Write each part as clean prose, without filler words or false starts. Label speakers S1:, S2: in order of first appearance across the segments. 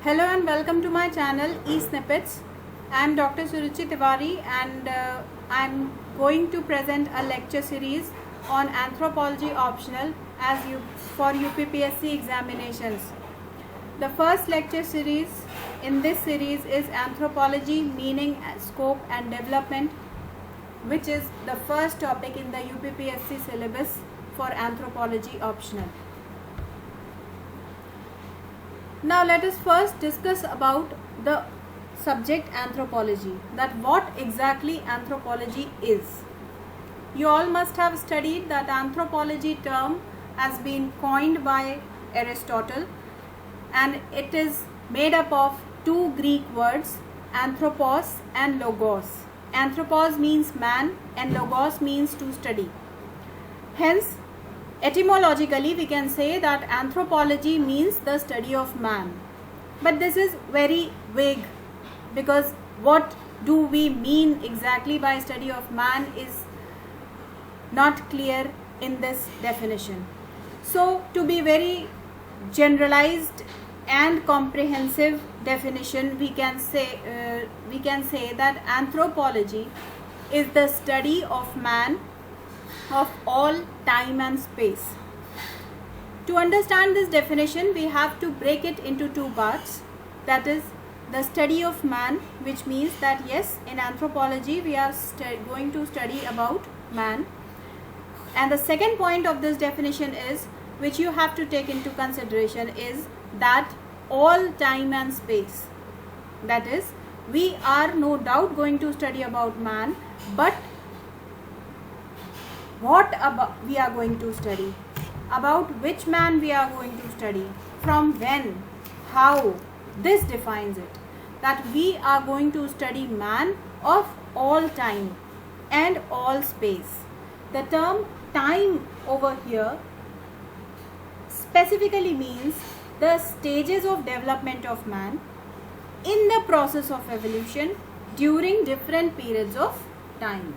S1: Hello and welcome to my channel eSnippets. I am Dr. Suruchi Tiwari and I am going to present a lecture series on anthropology optional for UPPSC examinations. The first lecture series in this series is Anthropology, Meaning, Scope and Development, which is the first topic in the UPPSC syllabus for anthropology optional. Now let us first discuss about the subject anthropology, that what exactly anthropology is. You all must have studied that anthropology term has been coined by Aristotle, and it is made up of two Greek words, anthropos and logos. Anthropos means man and logos means to study. Hence, etymologically, we can say that anthropology means the study of man. But this is very vague, because what do we mean exactly by study of man is not clear in this definition. So, to be very generalized and comprehensive definition, we can say that anthropology is the study of man of all time and space. To understand this definition, we have to break it into two parts. That is the study of man, which means that yes, in anthropology we are going to study about man. And the second point of this definition is, which you have to take into consideration, is that all time and space. That is, we are no doubt going to study about man, but what about we are going to study, about which man we are going to study, from when, how, this defines it, that we are going to study man of all time and all space. The term time over here specifically means the stages of development of man in the process of evolution during different periods of time,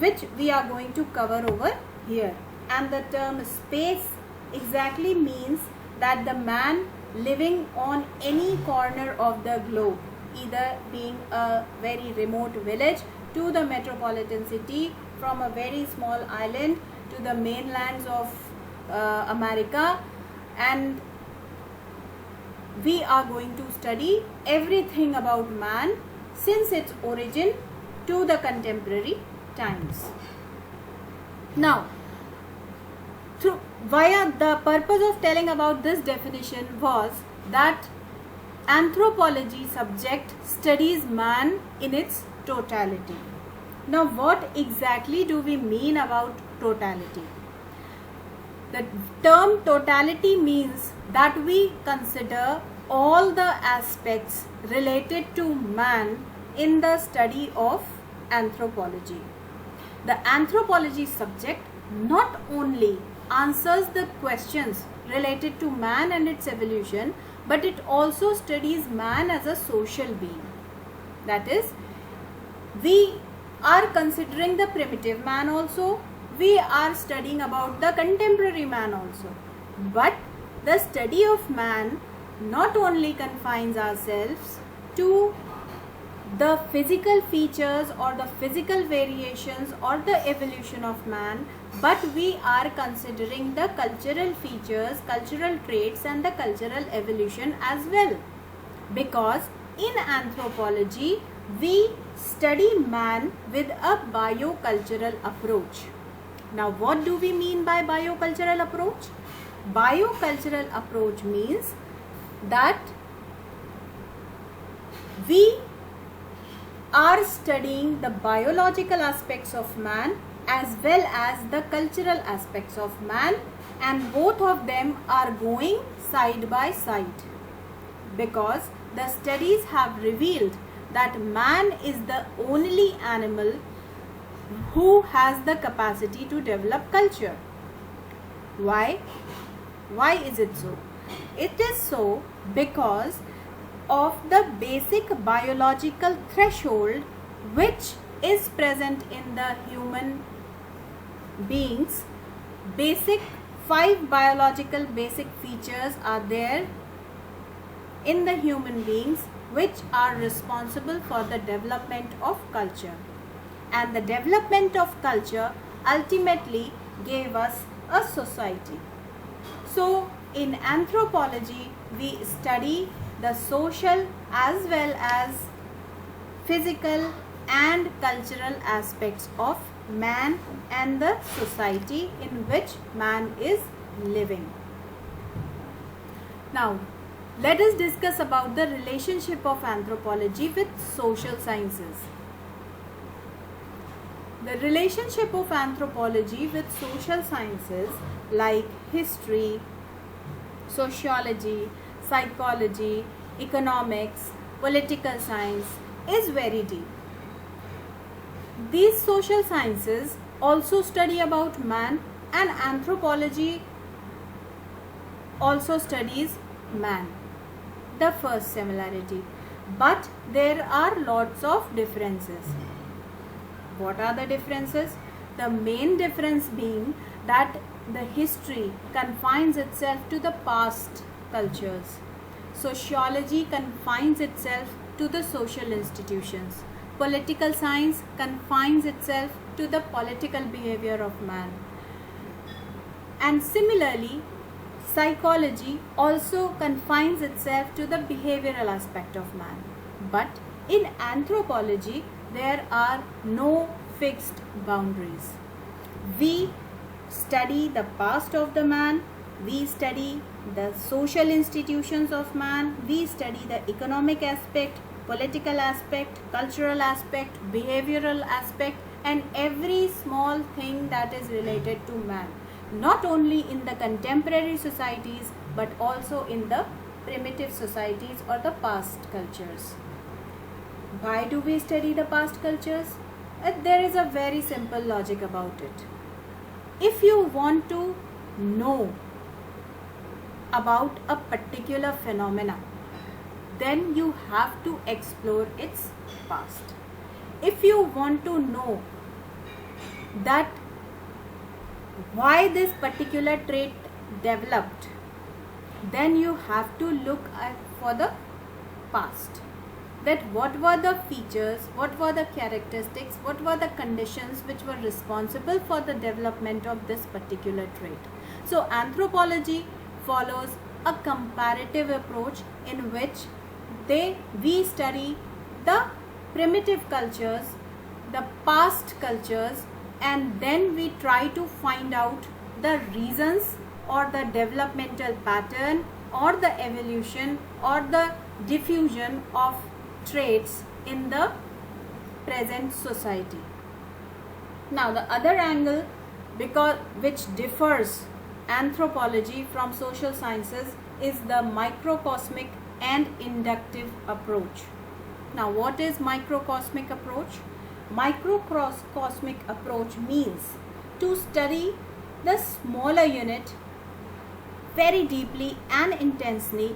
S1: which we are going to cover over here. And the term space exactly means that the man living on any corner of the globe, either being a very remote village to the metropolitan city, from a very small island to the mainlands of America, and we are going to study everything about man since its origin to the contemporary times. Now, via the purpose of telling about this definition was that anthropology subject studies man in its totality. Now, what exactly do we mean about totality? The term totality means that we consider all the aspects related to man in the study of anthropology. The anthropology subject not only answers the questions related to man and its evolution, but it also studies man as a social being. That is, we are considering the primitive man also, we are studying about the contemporary man also. But the study of man not only confines ourselves to the physical features or the physical variations or the evolution of man, but we are considering the cultural features, cultural traits and the cultural evolution as well. Because in anthropology, we study man with a biocultural approach. Now, what do we mean by biocultural approach? Biocultural approach means that we are studying the biological aspects of man as well as the cultural aspects of man, and both of them are going side by side, because the studies have revealed that man is the only animal who has the capacity to develop culture. Why? Why is it so? It is so because of the basic biological threshold which is present in the human beings. Basic 5 biological basic features are there in the human beings which are responsible for the development of culture. And the development of culture ultimately gave us a society. So in anthropology, we study the social as well as physical and cultural aspects of man and the society in which man is living. Now, let us discuss about the relationship of anthropology with social sciences. The relationship of anthropology with social sciences like history, sociology, psychology, economics, political science is very deep. These social sciences also study about man, and anthropology also studies man. The first similarity, but there are lots of differences. What are the differences? The main difference being that the history confines itself to the past cultures. Sociology confines itself to the social institutions. Political science confines itself to the political behavior of man. And similarly, psychology also confines itself to the behavioral aspect of man. But in anthropology, there are no fixed boundaries. We study the past of the man, we study the social institutions of man, we study the economic aspect, political aspect, cultural aspect, behavioral aspect, and every small thing that is related to man. Not only in the contemporary societies, but also in the primitive societies or the past cultures. Why do we study the past cultures? There is a very simple logic about it. If you want to know about a particular phenomena, then you have to explore its past. If you want to know that why this particular trait developed, then you have to look for the past. That what were the features, what were the characteristics, what were the conditions which were responsible for the development of this particular trait. So anthropology follows a comparative approach in which we study the primitive cultures, the past cultures, and then we try to find out the reasons or the developmental pattern or the evolution or the diffusion of traits in the present society. Now the other angle which differs anthropology from social sciences is the microcosmic and inductive approach. Now what is microcosmic approach? Microcosmic approach means to study the smaller unit very deeply and intensely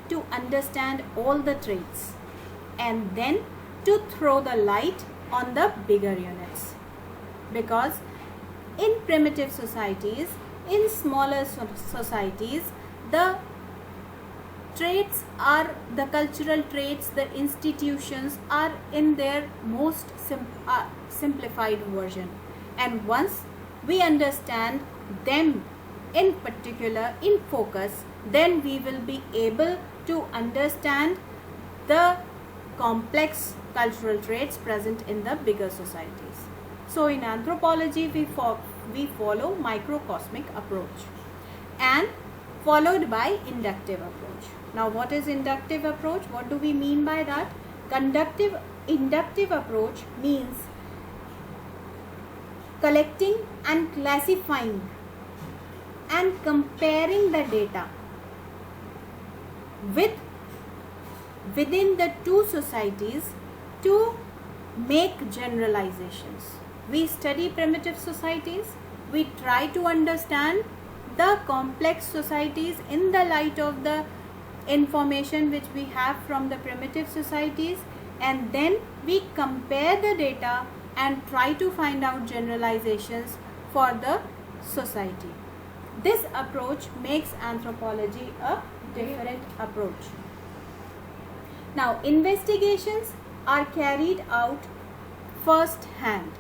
S1: to understand all the traits, and then to throw the light on the bigger units. Because in primitive societies, in smaller societies, the traits are the cultural traits, the institutions are in their most simplified version, and once we understand them in particular, in focus, then we will be able to understand the complex cultural traits present in the bigger societies. So in anthropology, we follow microcosmic approach and followed by inductive approach. Now what is inductive approach? What do we mean by that? Inductive approach means collecting and classifying and comparing the data within the two societies to make generalizations. We study primitive societies, we try to understand the complex societies in the light of the information which we have from the primitive societies, and then we compare the data and try to find out generalizations for the society. This approach makes anthropology a different approach. Now, investigations are carried out first hand.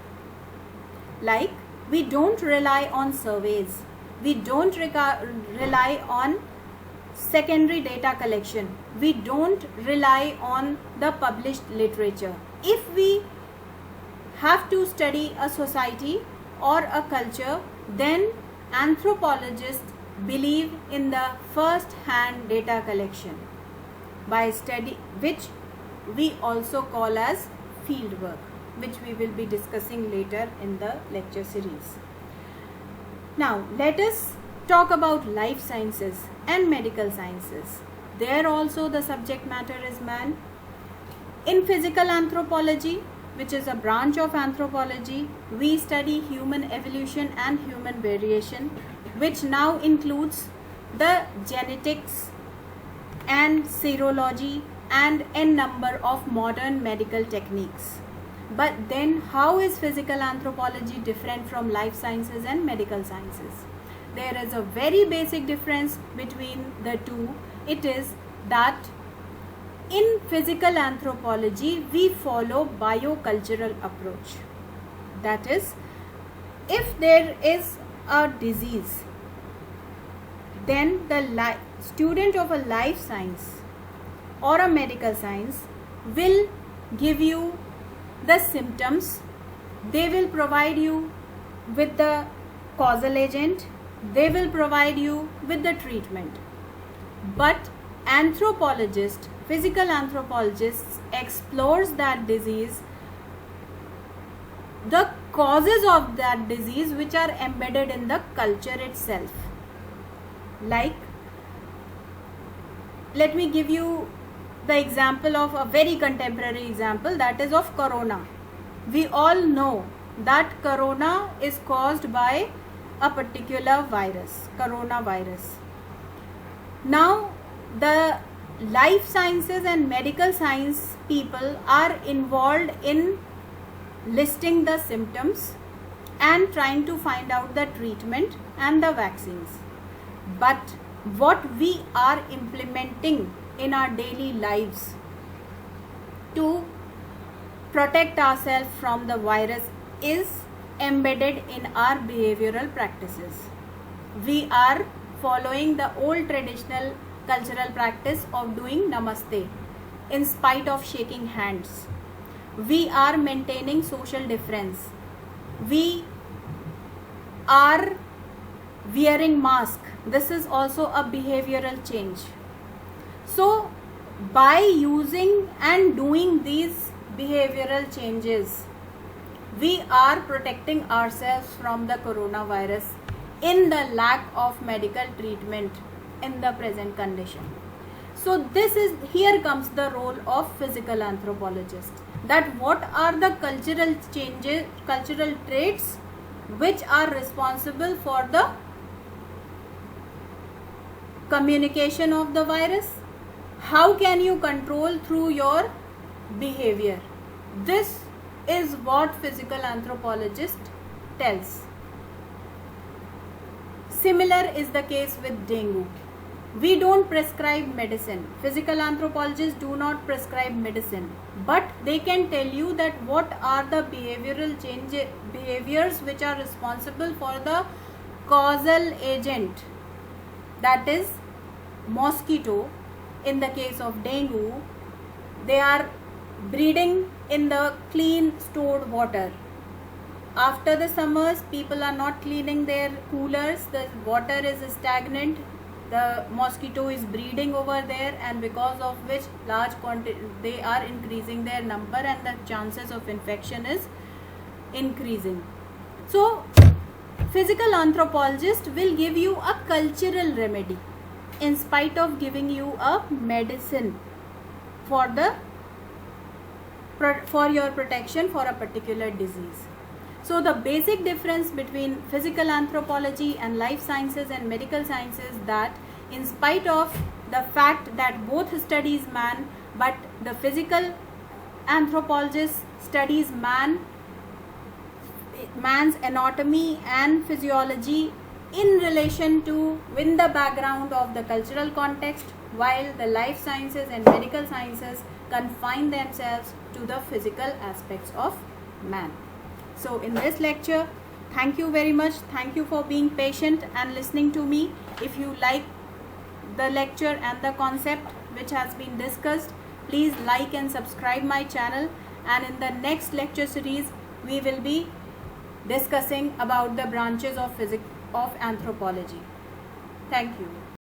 S1: Like, we don't rely on surveys. We don't rely on secondary data collection. We don't rely on the published literature. If we have to study a society or a culture, then anthropologists believe in the first hand data collection by study, which we also call as field work, which we will be discussing later in the lecture series. Now let us talk about life sciences and medical sciences. There also the subject matter is man. In physical anthropology, which is a branch of anthropology, we study human evolution and human variation, which now includes the genetics and serology and n number of modern medical techniques. But then how is physical anthropology different from life sciences and medical sciences? There is a very basic difference between the two. It is that in physical anthropology we follow biocultural approach. That is, if there is a disease, then the student of a life science or a medical science will give you the symptoms. They will provide you with the causal agent. They will provide you with the treatment. But anthropologists, physical anthropologists, explores that disease, the causes of that disease which are embedded in the culture itself. Like, let me give you the example of a very contemporary example, that is of corona. We all know that corona is caused by a particular virus, coronavirus. Now the life sciences and medical science people are involved in listing the symptoms and trying to find out the treatment and the vaccines. But what we are implementing in our daily lives to protect ourselves from the virus is embedded in our behavioral practices. We are following the old traditional cultural practice of doing namaste in spite of shaking hands. We are maintaining social difference. We are wearing mask. This is also a behavioral change. So by using and doing these behavioral changes, we are protecting ourselves from the coronavirus in the lack of medical treatment in the present condition. So here comes the role of physical anthropologists, that what are the cultural changes, cultural traits which are responsible for the communication of the virus. How can you control through your behavior? This is what physical anthropologist tells. Similar is the case with dengue. We don't prescribe medicine. Physical anthropologists do not prescribe medicine, but they can tell you that what are the behaviors which are responsible for the causal agent, that is mosquito. In the case of dengue, they are breeding in the clean stored water. After the summers, people are not cleaning their coolers, the water is stagnant, the mosquito is breeding over there, and because of which large quantity they are increasing their number and the chances of infection is increasing. So physical anthropologist will give you a cultural remedy in spite of giving you a medicine for your protection for a particular disease. So the basic difference between physical anthropology and life sciences and medical sciences, that in spite of the fact that both studies man, but the physical anthropologist studies man's anatomy and physiology in relation to within the background of the cultural context, while the life sciences and medical sciences confine themselves to the physical aspects of man. So in this lecture, thank you very much. Thank you for being patient and listening to me. If you like the lecture and the concept which has been discussed, please like and subscribe my channel, and in the next lecture series we will be discussing about the branches of anthropology. Thank you.